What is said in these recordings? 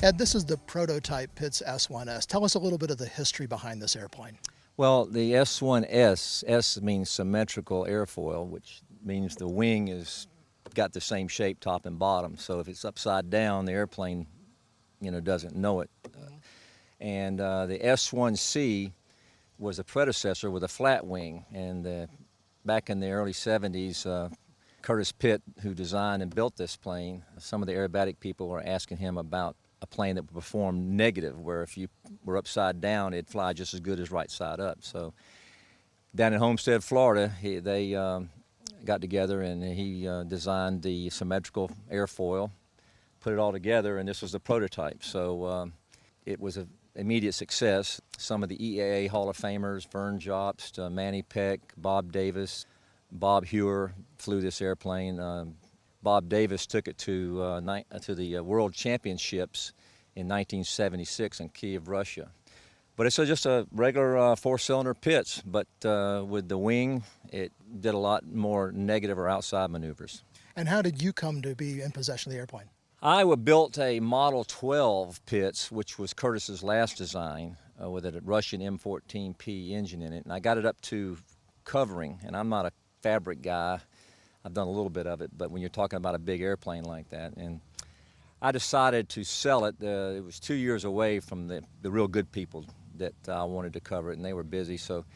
Ed, this is the prototype Pitts S1s. Tell us a little bit of the history behind this airplane. Well, the S1s, S means symmetrical airfoil, which means the wing is got the same shape top and bottom. So if it's upside down, the airplane, doesn't know it. And the S1C was a predecessor with a flat wing. And back in the early 70s, Curtis Pitt, who designed and built this plane, some of the aerobatic people were asking him about a plane that would perform negative, where if you were upside down, it'd fly just as good as right side up. So down in Homestead, Florida, they got together and he designed the symmetrical airfoil, put it all together, and this was the prototype. So it was an immediate success. Some of the EAA Hall of Famers, Vern Jobst, Manny Peck, Bob Davis, Bob Hewer flew this airplane. Bob Davis took it to the World Championships in 1976 in Kiev, Russia. But it's just a regular four-cylinder Pitts, but with the wing, it did a lot more negative or outside maneuvers. And how did you come to be in possession of the airplane? I built a Model 12 Pitts, which was Curtis's last design, with a Russian M14P engine in it. And I got it up to covering, and I'm not a fabric guy. I've done a little bit of it, but when you're talking about a big airplane like that, and I decided to sell it. It was 2 years away from the real good people that I wanted to cover it, and they were busy. So,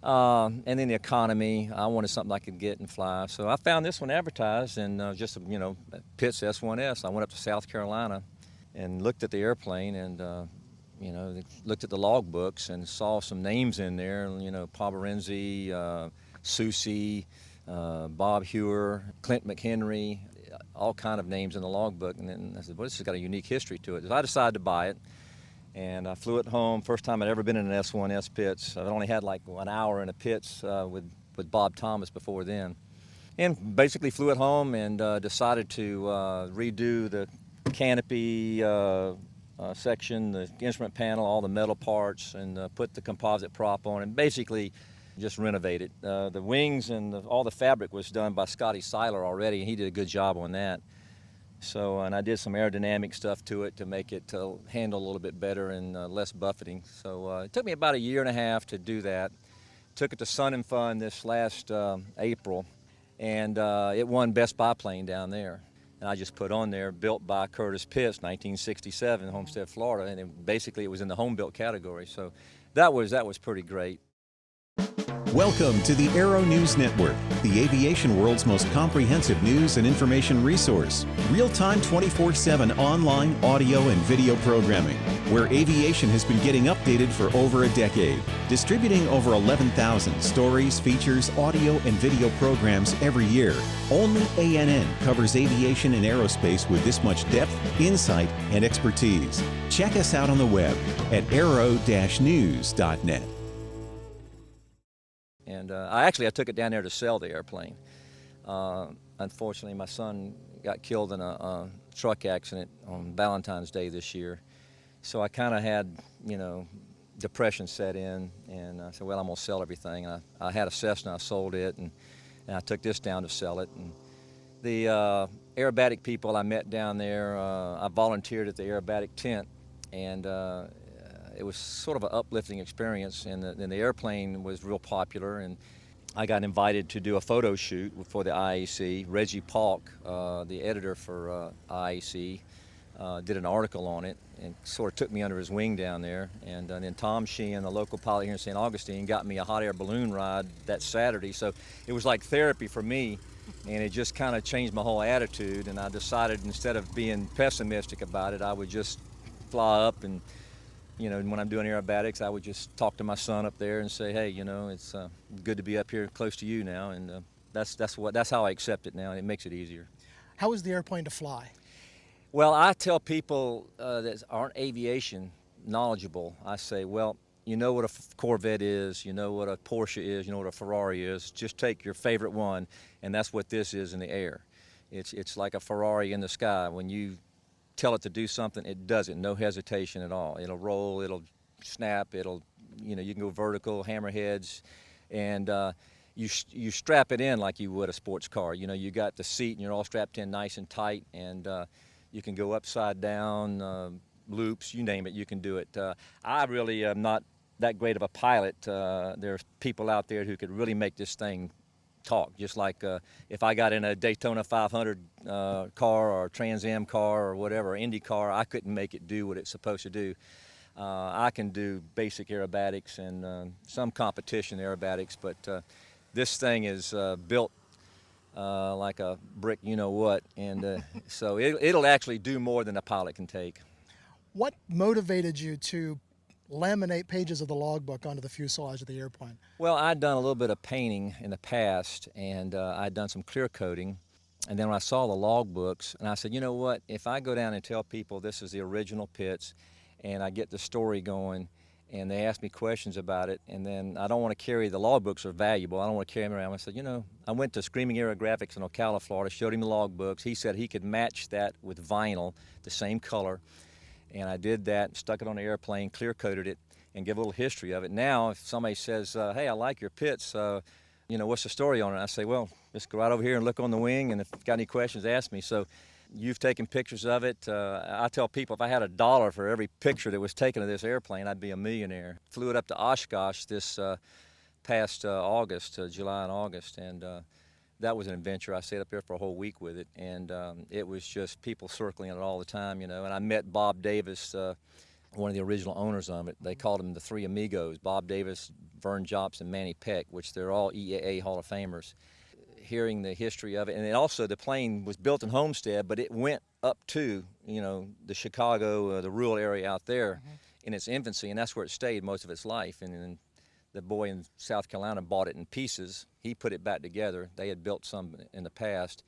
and then the economy, I wanted something I could get and fly. So I found this one advertised, and Pitts S1s. I went up to South Carolina and looked at the airplane, and looked at the log books and saw some names in there. Pomerenzi, Susie. Bob Hewer, Clint McHenry, all kind of names in the logbook. And then I said, well, this has got a unique history to it. So I decided to buy it, and I flew it home. First time I'd ever been in an S1S Pitts. I'd only had like 1 hour in a Pitts with Bob Thomas before then. And basically flew it home and decided to redo the canopy section, the instrument panel, all the metal parts, and put the composite prop on, and basically just renovate it. The wings and all the fabric was done by Scotty Seiler already, and he did a good job on that. So, and I did some aerodynamic stuff to it to make it handle a little bit better and less buffeting. So it took me about 1.5 years to do that. Took it to Sun and Fun this last April, and it won Best Biplane down there. And I just put on there, built by Curtis Pitts, 1967, Homestead, Florida, and basically it was in the home built category. So that was pretty great. Welcome to the Aero-News Network, the aviation world's most comprehensive news and information resource. Real-time 24/7 online audio and video programming, where aviation has been getting updated for over a decade. Distributing over 11,000 stories, features, audio, and video programs every year. Only ANN covers aviation and aerospace with this much depth, insight, and expertise. Check us out on the web at aero-news.net. And I took it down there to sell the airplane. Unfortunately, my son got killed in a truck accident on Valentine's Day this year. So I kind of had, depression set in, and I said, well, I'm going to sell everything. And I had a Cessna, I sold it, and I took this down to sell it. And the aerobatic people I met down there, I volunteered at the aerobatic tent, and it was sort of an uplifting experience, and the airplane was real popular, and I got invited to do a photo shoot for the IAC. Reggie Paulk, the editor for IAC, did an article on it and sort of took me under his wing down there. And then Tom Sheehan, the local pilot here in St. Augustine, got me a hot air balloon ride that Saturday. So it was like therapy for me, and it just kind of changed my whole attitude. And I decided, instead of being pessimistic about it, I would just fly up, and when I'm doing aerobatics, I would just talk to my son up there and say, hey, it's good to be up here close to you now, and that's how I accept it now, and it makes it easier. How is the airplane to fly? Well, I tell people that aren't aviation knowledgeable, I say, well, you know what a Corvette is, you know what a Porsche is, you know what a Ferrari is. Just take your favorite one, and that's what this is in the air. It's like a Ferrari in the sky. When you tell it to do something, it does it, no hesitation at all. It'll roll, it'll snap, you can go vertical, hammerheads, and you strap it in like you would a sports car. You got the seat and you're all strapped in nice and tight, and you can go upside down, loops, you name it, you can do it. I really am not that great of a pilot. There's people out there who could really make this thing talk, just like if I got in a Daytona 500 car or a Trans Am car or whatever, Indy car, I couldn't make it do what it's supposed to do. I can do basic aerobatics and some competition aerobatics, but this thing is built like a brick you-know-what, and so it'll actually do more than a pilot can take. What motivated you to laminate pages of the logbook onto the fuselage of the airplane? Well, I'd done a little bit of painting in the past, and I'd done some clear coating. And then when I saw the logbooks, and I said, you know what, if I go down and tell people this is the original Pitts, and I get the story going, and they ask me questions about it, and then I don't want to carry, the logbooks are valuable, I don't want to carry them around. I said, you know, I went to Screaming Aerographics in Ocala, Florida, showed him the logbooks. He said he could match that with vinyl, the same color. And I did that, stuck it on the airplane, clear coated it, and give a little history of it. Now, if somebody says, hey, I like your Pitts, you know, what's the story on it? I say, well, just go right over here and look on the wing, and if you've got any questions, ask me. So you've taken pictures of it. I tell people if I had $1 for every picture that was taken of this airplane, I'd be a millionaire. Flew it up to Oshkosh this past August, July and August, and that was an adventure. I stayed up there for a whole week with it, and it was just people circling it all the time, you know. And I met Bob Davis, one of the original owners of it. They called him the Three Amigos: Bob Davis, Vern Jopps, and Manny Peck, which they're all EAA Hall of Famers. Hearing the history of it, and then also the plane was built in Homestead, but it went up to, you know, the Chicago, the rural area out there in its infancy, and that's where it stayed most of its life. And then the boy in South Carolina bought it in pieces. He put it back together. They had built some in the past,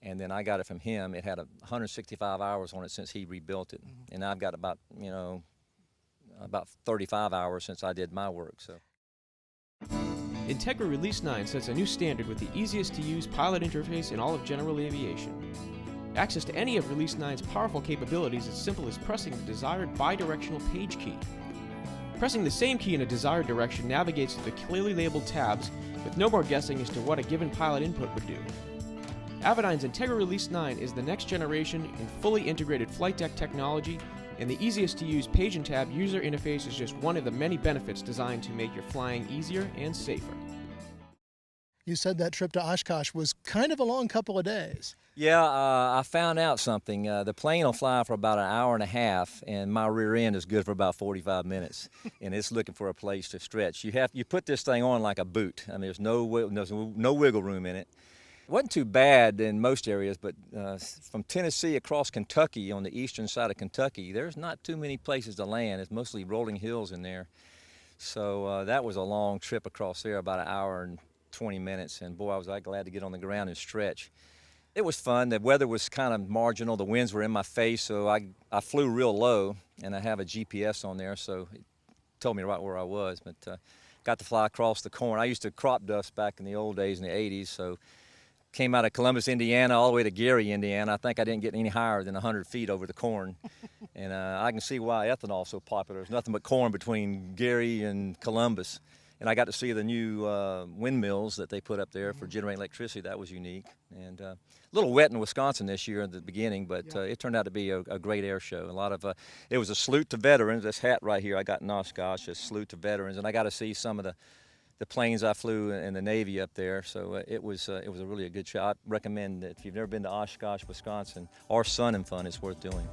and then I got it from him. It had 165 hours on it since he rebuilt it, and I've got about, you know, about 35 hours since I did my work. So. Integra Release 9 sets a new standard with the easiest to use pilot interface in all of general aviation. Access to any of Release 9's powerful capabilities is as simple as pressing the desired bidirectional page key. Pressing the same key in a desired direction navigates to the clearly labeled tabs with no more guessing as to what a given pilot input would do. Avidyne's Integra Release 9 is the next generation in fully integrated flight deck technology, and the easiest to use page and tab user interface is just one of the many benefits designed to make your flying easier and safer. You said that trip to Oshkosh was kind of a long couple of days. Yeah, I found out something. The plane will fly for about an hour and a half, and my rear end is good for about 45 minutes, and it's looking for a place to stretch. You put this thing on like a boot. I mean, there's no wiggle room in it. It wasn't too bad in most areas, but from Tennessee across Kentucky, on the eastern side of Kentucky, there's not too many places to land. It's mostly rolling hills in there. So that was a long trip across there, about an hour and 20 minutes, and boy, I was glad to get on the ground and stretch. It was fun. The weather was kind of marginal. The winds were in my face, so I flew real low, and I have a GPS on there, so it told me right where I was. But got to fly across the corn. I used to crop dust back in the old days in the 80s, so came out of Columbus, Indiana, all the way to Gary, Indiana. I think I didn't get any higher than 100 feet over the corn. And I can see why ethanol is so popular. There's nothing but corn between Gary and Columbus. And I got to see the new windmills that they put up there for generating electricity. That was unique. And a little wet in Wisconsin this year at the beginning, but it turned out to be a great air show. A lot of it was a salute to veterans. This hat right here I got in Oshkosh, a salute to veterans. And I got to see some of the planes I flew in the Navy up there. So it was a really a good show. I recommend that if you've never been to Oshkosh, Wisconsin, or Sun and Fun, it's worth doing.